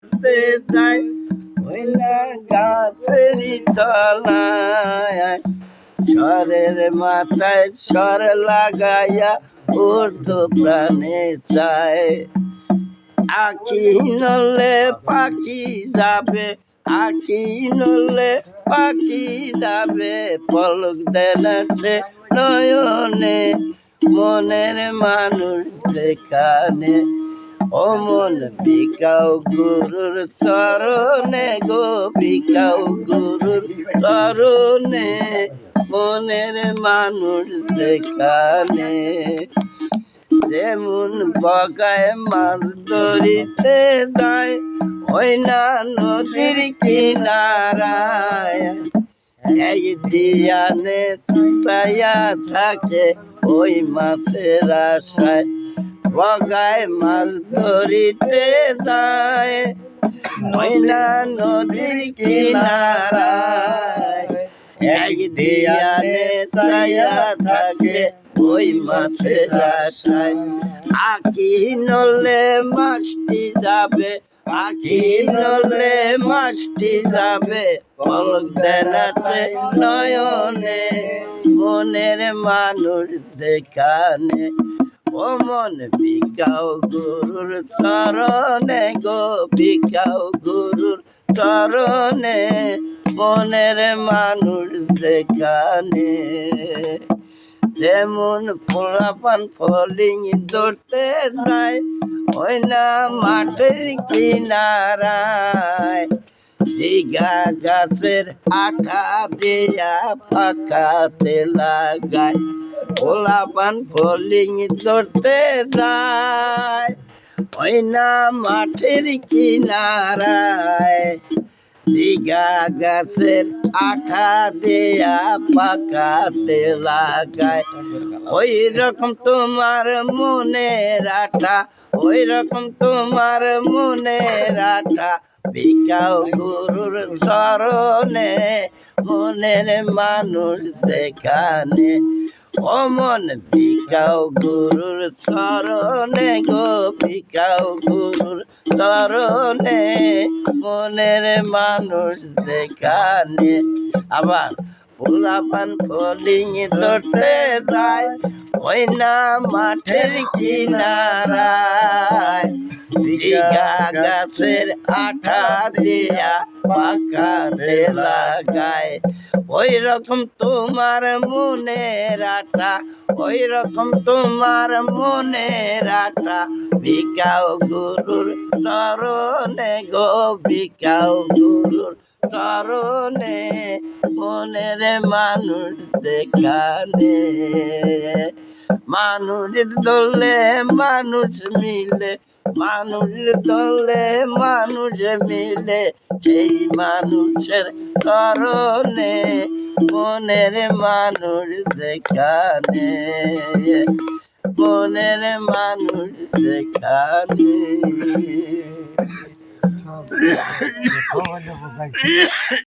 তে যাই ওই না গাছেরই তলায় স্বরের মাথায় স্বর লাগাইয়া উর্দু প্রাণে চায় আখি নলে পাখি যাবে আখি নলে পাখি যাবে পলক দেনাতে নয়নে মনের মানুষ যেখানে ও মন বিকাও গুরুর চরণে গো বিকাও গুরুর চরণে মনের মানুষ যেখানে যেমন বগায় মাছ ধরিতে যায় ওই না নদীর কিনারায় এই দিয়ানে ছায়া থাকে ওই মাছের আশায় বগায় মাছ ধরিতে যায় ওই না নদীর কিনারায় এক দিয়ানে ছায়া থাকে ওই মাছের আশায় আখি নলে মাছটি যাবে আখি নলে মাছটি যাবে পলক দেনাতে নয়নে মনের মানুষ দেখানে ও মন বিকাও গুরুর চরণে গো বিকাও গুরুর চরণে মনের মানুষ দেখানে যেমন পোলাপান ফলিং ধরতে যায় ওই না মাঠের কিনারায় দিঘা গাছের আঠা দিয়া ফাঁকাতে লাগায় পোলাপান ফলিং ধরতে যায় ওই না মাঠের কিনারায় দিঘা গাছের আঠা দেয়া পাকাতে লাগায় ওই রকম তোমার মনের আঠা ওই রকম তোমার মনের আঠা বিকাও গুরুর চরণে মনের মানুষ যেখানে ও মন বিকাও গুরুর চরণে গো বিকাও গুরুর চরণে মনের মানুষ যেখানে আবার পোলাপান ফলিং ধরতে যায় ওই না মাঠের কিনারায় দিঘা গাছের আঠা দিয়া পাকাতে লাগায় ওই রকম তোমার মনের আঠা ওই রকম তোমার মনের আঠা বিকাও গুরুর চরণে গো বিকাও গুরুর চরণে মনের মানুষ দেখানে মানুষ দলে মানুষ মিলে মানুষ দলে মানুষ মিলে সেই মানুষের কারণে মনের মানুষ দেখানে মনের মানুষ দেখানে